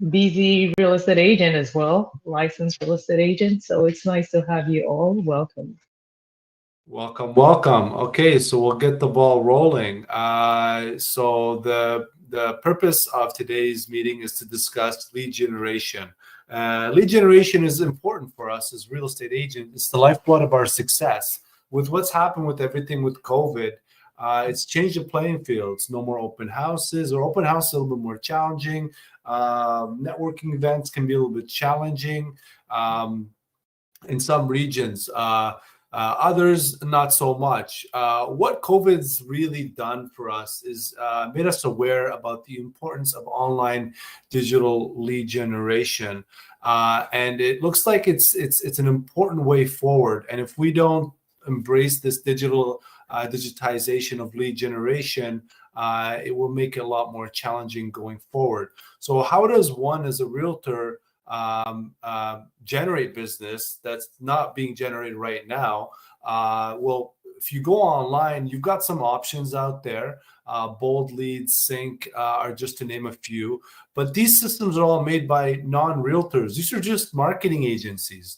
busy real estate agent as well, licensed real estate agent. So it's nice to have you all. Welcome. Welcome, welcome. Okay, so we'll get the ball rolling. So the purpose of today's meeting is to discuss lead generation. Lead generation is important for us as real estate agents. It's the lifeblood of our success. With what's happened with everything with COVID, it's changed the playing fields. No more open houses, or open house is a little bit more challenging. Networking events can be a little bit challenging. In some regions. Others, not so much. What COVID's really done for us is made us aware about the importance of online digital lead generation, and it looks like it's an important way forward. And if we don't embrace this digitization of lead generation, it will make it a lot more challenging going forward. So, how does one, as a realtor, generate business that's not being generated right now? Well, if you go online, you've got some options out there. Bold Leads, Sync are just to name a few. But these systems are all made by non-realtors. These are just marketing agencies.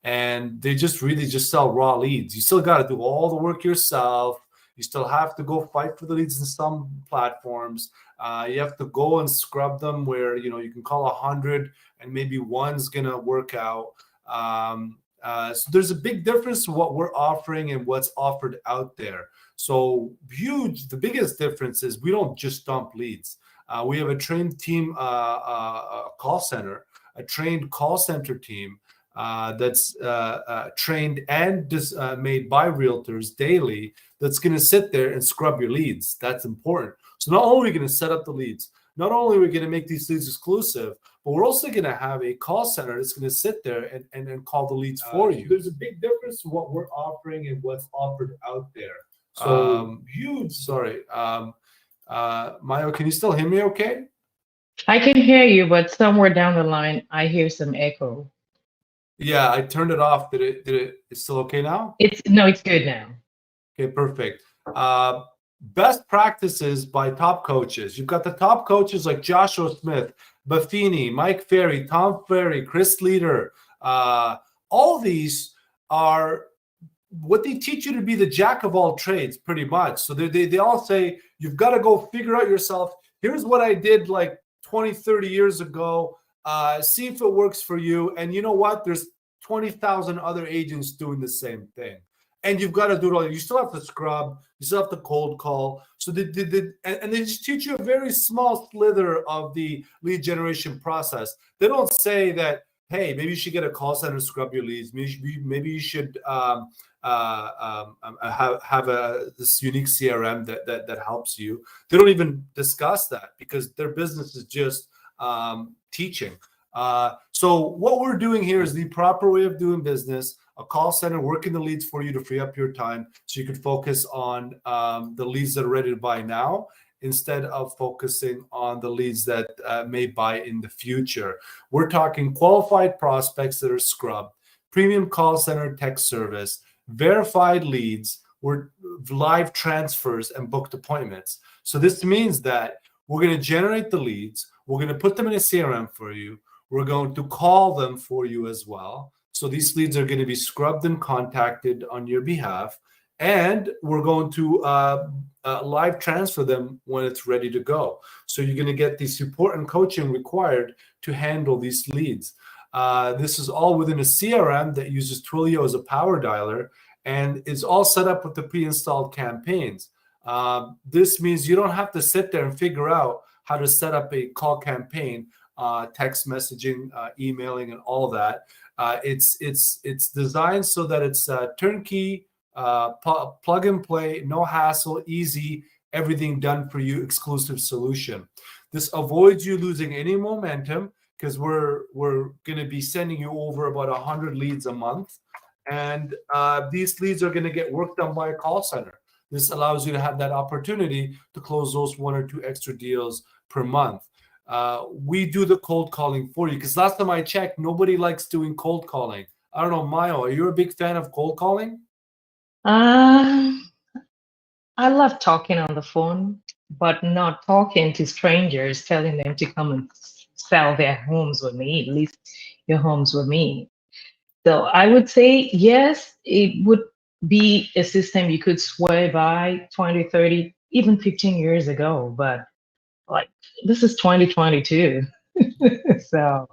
And they just really just sell raw leads. You still got to do all the work yourself. You still have to go fight for the leads in some platforms. You have to go and scrub them where, you can call 100 and maybe one's going to work out. So there's a big difference in what we're offering and what's offered out there. So huge. The biggest difference is we don't just dump leads. We have a trained team, call center, a trained call center team that's trained and made by realtors daily, that's going to sit there and scrub your leads. That's important. So not only are we going to set up the leads, not only are we going to make these leads exclusive, but we're also going to have a call center that's going to sit there and call the leads for you. There's a big difference in what we're offering and what's offered out there. So huge. Sorry. Mayo, can you still hear me okay? I can hear you, but somewhere down the line, I hear some echo. Yeah, I turned it off. It's still okay now? It's good now. Okay, perfect. Best practices by top coaches. You've got the top coaches like Joshua Smith, Buffini, Mike Ferry, Tom Ferry, Chris Leader. All these are what they teach you to be the jack of all trades, pretty much. So they all say, you've got to go figure out yourself. Here's what I did like 20, 30 years ago. See if it works for you. And you know what? There's 20,000 other agents doing the same thing. And you've got to do it all. You still have to scrub. You still have to cold call. So they just teach you a very small slither of the lead generation process. They don't say that, hey, maybe you should get a call center to scrub your leads. Maybe you should have this unique CRM that helps you. They don't even discuss that because their business is just teaching. So what we're doing here is the proper way of doing business. A call center working the leads for you to free up your time so you can focus on the leads that are ready to buy now instead of focusing on the leads that may buy in the future. We're talking qualified prospects that are scrubbed, premium call center text service, verified leads, we're live transfers and booked appointments. So this means that we're going to generate the leads. We're going to put them in a CRM for you. We're going to call them for you as well. So these leads are going to be scrubbed and contacted on your behalf. And we're going to live transfer them when it's ready to go. So you're going to get the support and coaching required to handle these leads. This is all within a CRM that uses Twilio as a power dialer, and it's all set up with the pre-installed campaigns. This means you don't have to sit there and figure out how to set up a call campaign, text messaging, emailing, and all that. It's designed so that it's turnkey, plug and play, no hassle, easy, everything done for you, exclusive solution. This avoids you losing any momentum because we're going to be sending you over about 100 leads a month, and these leads are going to get work done by a call center. This allows you to have that opportunity to close those 1 or 2 extra deals per month. We do the cold calling for you because last time I checked, nobody likes doing cold calling. I don't know, Mayo, are you a big fan of cold calling? I love talking on the phone, but not talking to strangers, telling them to come and sell their homes with me, list your homes with me. So I would say, yes, it would be a system you could swear by 20, 30, even 15 years ago. But like, this is 2022. So,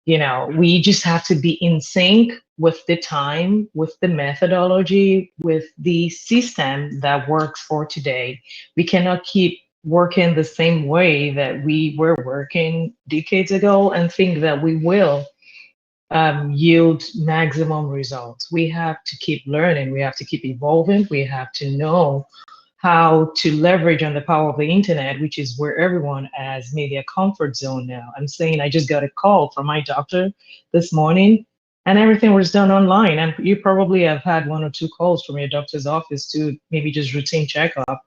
we just have to be in sync with the time, with the methodology, with the system that works for today. We cannot keep working the same way that we were working decades ago and think that we will yield maximum results. We have to keep learning. We have to keep evolving. We have to know how to leverage on the power of the internet, which is where everyone has made their comfort zone now. I'm saying I just got a call from my doctor this morning, and everything was done online. And you probably have had one or two calls from your doctor's office to maybe just routine checkup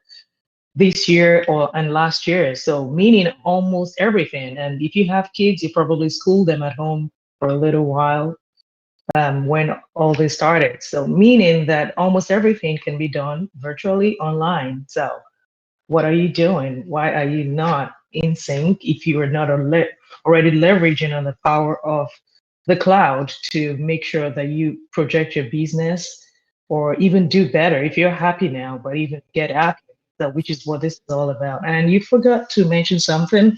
this year or and last year. So meaning almost everything. And if you have kids, you probably school them at home for a little while when all this started. So meaning that almost everything can be done virtually online. So what are you doing? Why are you not in sync if you are not already leveraging on the power of the cloud to make sure that you project your business or even do better if you're happy now, but even get happy. So which is what this is all about. And you forgot to mention something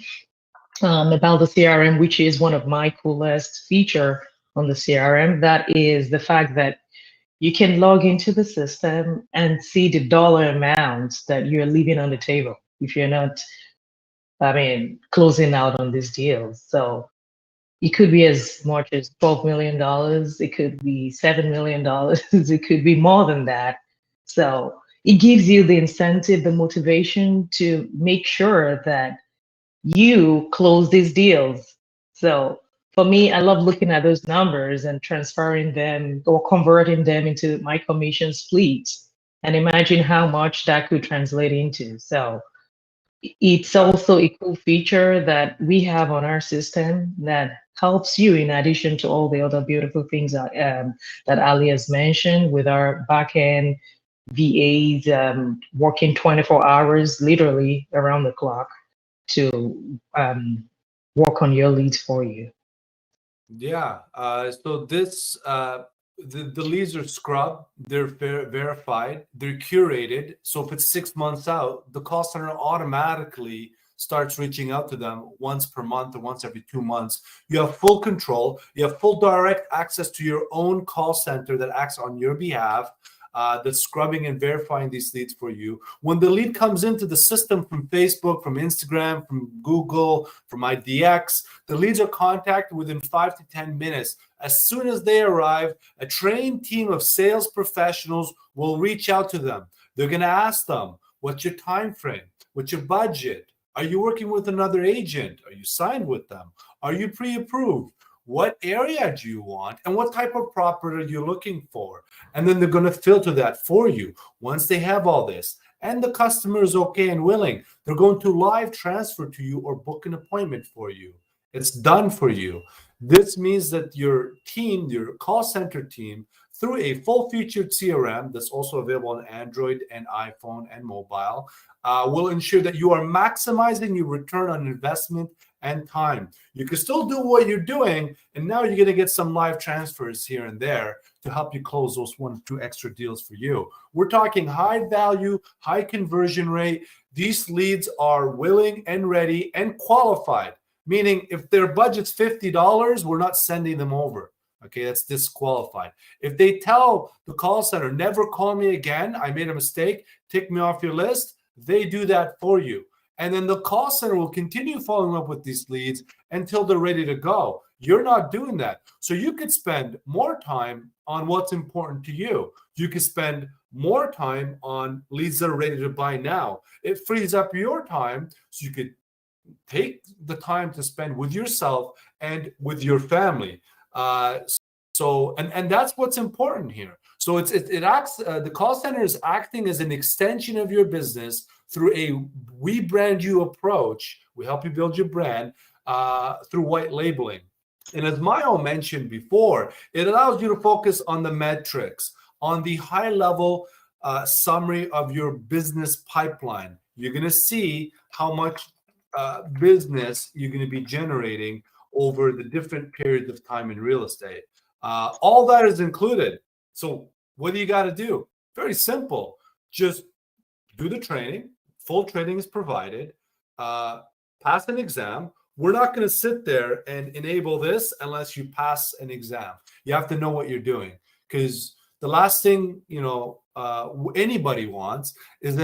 about the CRM, which is one of my coolest feature on the CRM. That is the fact that you can log into the system and see the dollar amounts that you're leaving on the table if you're not, closing out on these deals. So it could be as much as $12 million. It could be $7 million. It could be more than that. So it gives you the incentive, the motivation to make sure that you close these deals. So for me, I love looking at those numbers and transferring them or converting them into my commission splits and imagine how much that could translate into. So it's also a cool feature that we have on our system that helps you in addition to all the other beautiful things that Ali has mentioned with our backend VAs working 24 hours, literally around the clock to work on your leads for you. Yeah. So the leads are scrubbed, they're verified, they're curated. So if it's 6 months out, the call center automatically starts reaching out to them once per month or once every 2 months. You have full control. You have full direct access to your own call center that acts on your behalf. That's scrubbing and verifying these leads for you. When the lead comes into the system from Facebook, from Instagram, from Google, from IDX, the leads are contacted within 5 to 10 minutes. As soon as they arrive, a trained team of sales professionals will reach out to them. They're going to ask them, what's your time frame? What's your budget? Are you working with another agent? Are you signed with them? Are you pre-approved? What area do you want? And what type of property are you looking for? And then they're going to filter that for you. Once they have all this and the customer is okay and willing, they're going to live transfer to you or book an appointment for you. It's done for you. This means that your team, your call center team, through a full-featured CRM that's also available on Android and iPhone and mobile, will ensure that you are maximizing your return on investment and time. You can still do what you're doing, and now you're going to get some live transfers here and there to help you close those 1 or 2 extra deals for you. We're talking high value, high conversion rate. These leads are willing and ready and qualified, meaning if their budget's $50, we're not sending them over. Okay, that's disqualified. If they tell the call center, never call me again, I made a mistake, take me off your list, they do that for you. And then the call center will continue following up with these leads until they're ready to go. You're not doing that. So you could spend more time on what's important to you. You could spend more time on leads that are ready to buy now. It frees up your time so you could take the time to spend with yourself and with your family. And that's what's important here. So it acts. The call center is acting as an extension of your business through a we brand you approach. We help you build your brand through white labeling. And as Mayo mentioned before, it allows you to focus on the metrics, on the high level summary of your business pipeline. You're going to see how much business you're going to be generating over the different periods of time in real estate. All that is included. So what do you got to do? Very simple. Just do the training. Full training is provided. Pass an exam. We're not going to sit there and enable this unless you pass an exam. You have to know what you're doing, because the last thing anybody wants is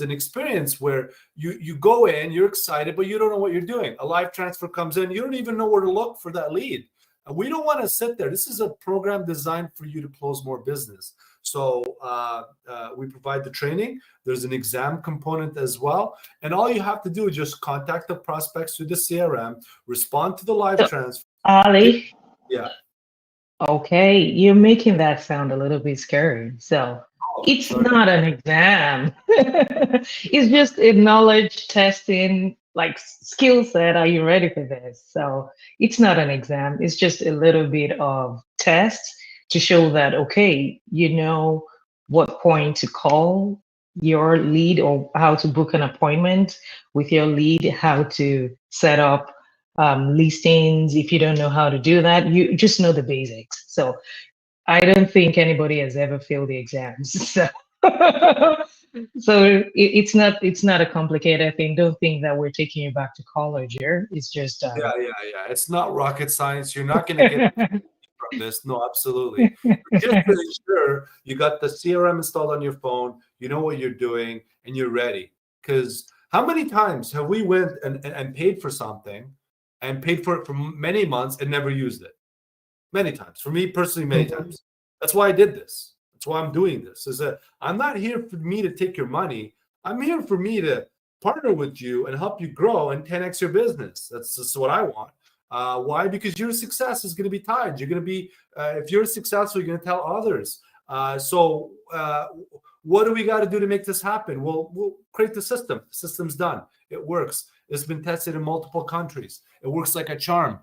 an experience where you go in, you're excited, but you don't know what you're doing. A live transfer comes in, you don't even know where to look for that lead. We don't want to sit there. This is a program designed for you to close more business. So we provide the training. There's an exam component as well. And all you have to do is just contact the prospects through the CRM, respond to the live transfer. Ali? Yeah. Okay, you're making that sound a little bit scary. So it's not an exam. It's just a knowledge testing, like skill set. Are you ready for this? So it's not an exam. It's just a little bit of test to show that, okay, you know what point to call your lead or how to book an appointment with your lead, how to set up listings. If you don't know how to do that, you just know the basics. So I don't think anybody has ever failed the exams. So, it's not a complicated thing. Don't think that we're taking you back to college here. It's just yeah. It's not rocket science. You're not going to get from this. No, absolutely. Just to ensure you got the CRM installed on your phone, you know what you're doing, and you're ready. Because how many times have we went and paid for something and paid for it for many months and never used it? Many times. For me personally, many times. That's why I did this. That's why I'm doing this. Is that I'm not here for me to take your money. I'm here for me to partner with you and help you grow and 10x your business. That's just what I want. Why? Because your success is going to be tied. You're going to be, if you're successful, you're going to tell others. So what do we got to do to make this happen? We'll create the system. The system's done. It works. It's been tested in multiple countries. It works like a charm.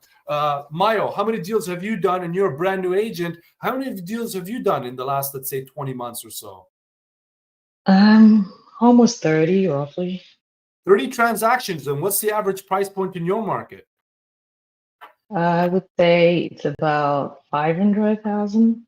Mayo, how many deals have you done? And you're a brand new agent. How many deals have you done in the last, let's say, 20 months or so? Almost 30, roughly. 30 transactions. And what's the average price point in your market? I would say it's about $500,000.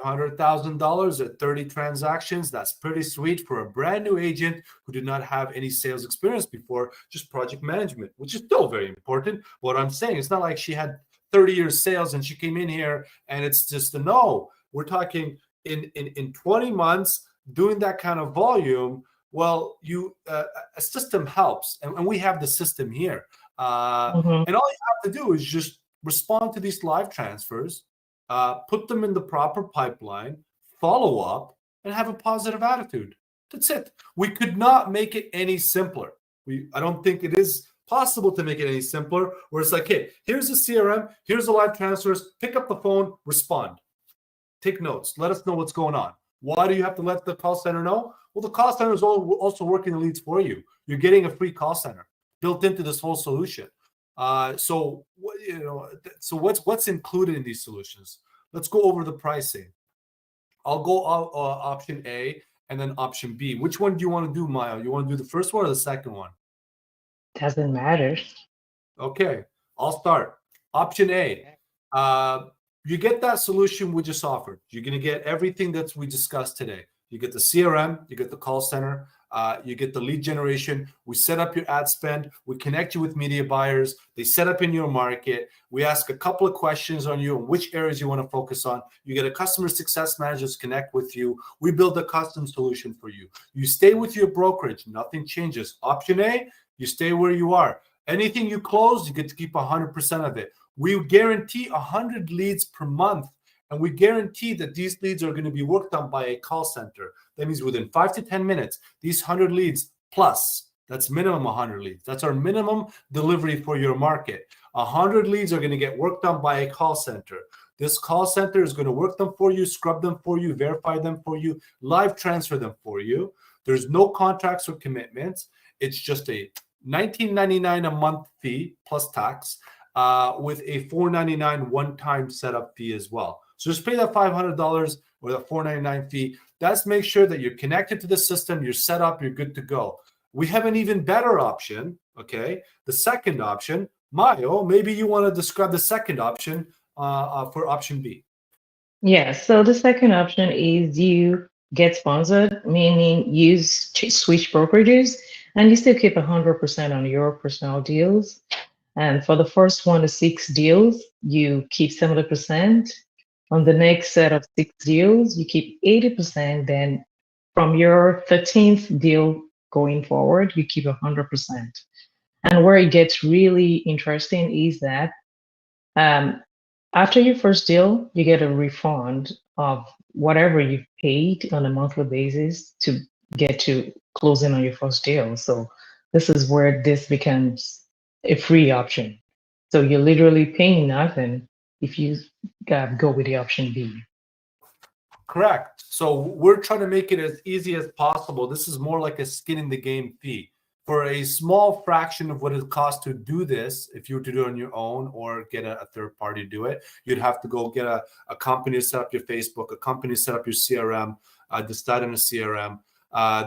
$500,000 at 30 transactions. That's pretty sweet for a brand new agent who did not have any sales experience before, just project management, which is still very important. What I'm saying, it's not like she had 30 years sales and she came in here and it's just a no. We're talking in 20 months doing that kind of volume. Well, a system helps, and we have the system here. And all you have to do is just respond to these live transfers, put them in the proper pipeline, follow up, and have a positive attitude. That's it. We could not make it any simpler. I don't think it is possible to make it any simpler, where it's like, hey, here's the CRM, here's the live transfers, pick up the phone, respond. Take notes. Let us know what's going on. Why do you have to let the call center know? Well, the call center is also working the leads for you. You're getting a free call center built into this whole solution. So what's included in these solutions? Let's go over the pricing. I'll go option A and then option B. Which one do you want to do, Maya? You want to do the first one or the second one? Doesn't matter. Okay, I'll start. Option A. You get that solution we just offered. You're going to get everything that we discussed today. You get the CRM, you get the call center, you get the lead generation. We set up your ad spend. We connect you with media buyers. They set up in your market. We ask a couple of questions on you and which areas you want to focus on. You get a customer success manager to connect with you. We build a custom solution for you. You stay with your brokerage. Nothing changes. Option A, you stay where you are. Anything you close, you get to keep 100% of it. We guarantee 100 leads per month. And we guarantee that these leads are going to be worked on by a call center. That means within 5 to 10 minutes, these 100 leads plus, that's minimum 100 leads. That's our minimum delivery for your market. 100 leads are going to get worked on by a call center. This call center is going to work them for you, scrub them for you, verify them for you, live transfer them for you. There's no contracts or commitments. It's just a $19.99 a month fee plus tax with a $4.99 one-time setup fee as well. So just pay that $500 or the $4.99 fee. That's make sure that you're connected to the system, you're set up, you're good to go. We have an even better option. Okay, the second option, Mayo, maybe you want to describe the second option for option B. Yeah, so the second option is you get sponsored, meaning you switch brokerages and you still keep 100% on your personal deals. And for the first 1 to 6 deals, you keep 70%. On the next set of 6 deals, you keep 80%. Then from your 13th deal going forward, you keep 100%. And where it gets really interesting is that um, after your first deal, you get a refund of whatever you've paid on a monthly basis to get to closing on your first deal. So this is where this becomes a free option. So you're literally paying nothing if you go with the option B. Correct. So we're trying to make it as easy as possible. This is more like a skin in the game fee. For a small fraction of what it costs to do this, if you were to do it on your own or get a third party to do it, you'd have to go get a company to set up your Facebook, a company to set up your CRM, decide on a CRM,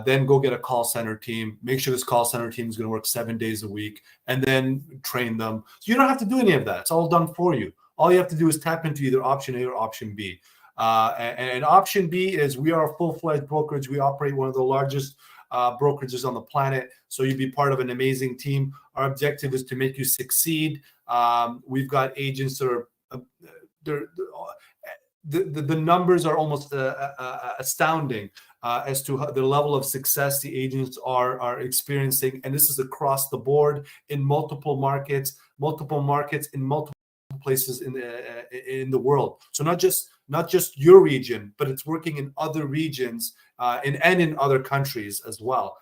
then go get a call center team, make sure this call center team is going to work 7 days a week, and then train them. So you don't have to do any of that. It's all done for you. All you have to do is tap into either option A or option B. And option B is we are a full-fledged brokerage. We operate one of the largest brokerages on the planet. So you'd be part of an amazing team. Our objective is to make you succeed. We've got agents that are the numbers are almost astounding as to the level of success the agents are experiencing. And this is across the board in multiple markets in multiple places in the world. So not just your region, but it's working in other regions and in other countries as well.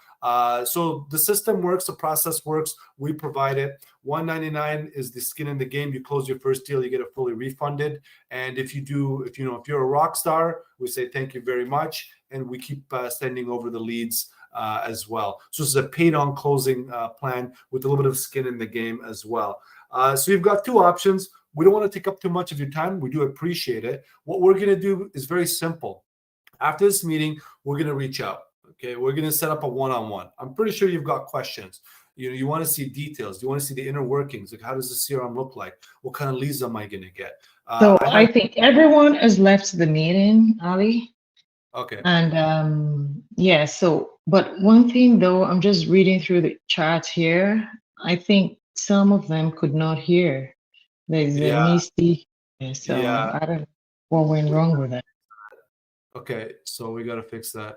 So the system works, the process works. We provide it. $199 is the skin in the game. You close your first deal, you get it fully refunded. And if you're a rock star, we say thank you very much, and we keep sending over the leads as well. So this is a paid-on closing plan with a little bit of skin in the game as well. So you've got two options. We don't want to take up too much of your time. We do appreciate it. What we're going to do is very simple. After this meeting, we're going to reach out. Okay, we're going to set up a one-on-one. I'm pretty sure you've got questions. You want to see details. You want to see the inner workings. Like, how does the CRM look like? What kind of leads am I going to get? So I think everyone has left the meeting, Ali. Okay. And yeah, so, but one thing though, I'm just reading through the chat here. I think some of them could not hear. There's a misty, so I don't know what went wrong with that. Okay, so we got to fix that.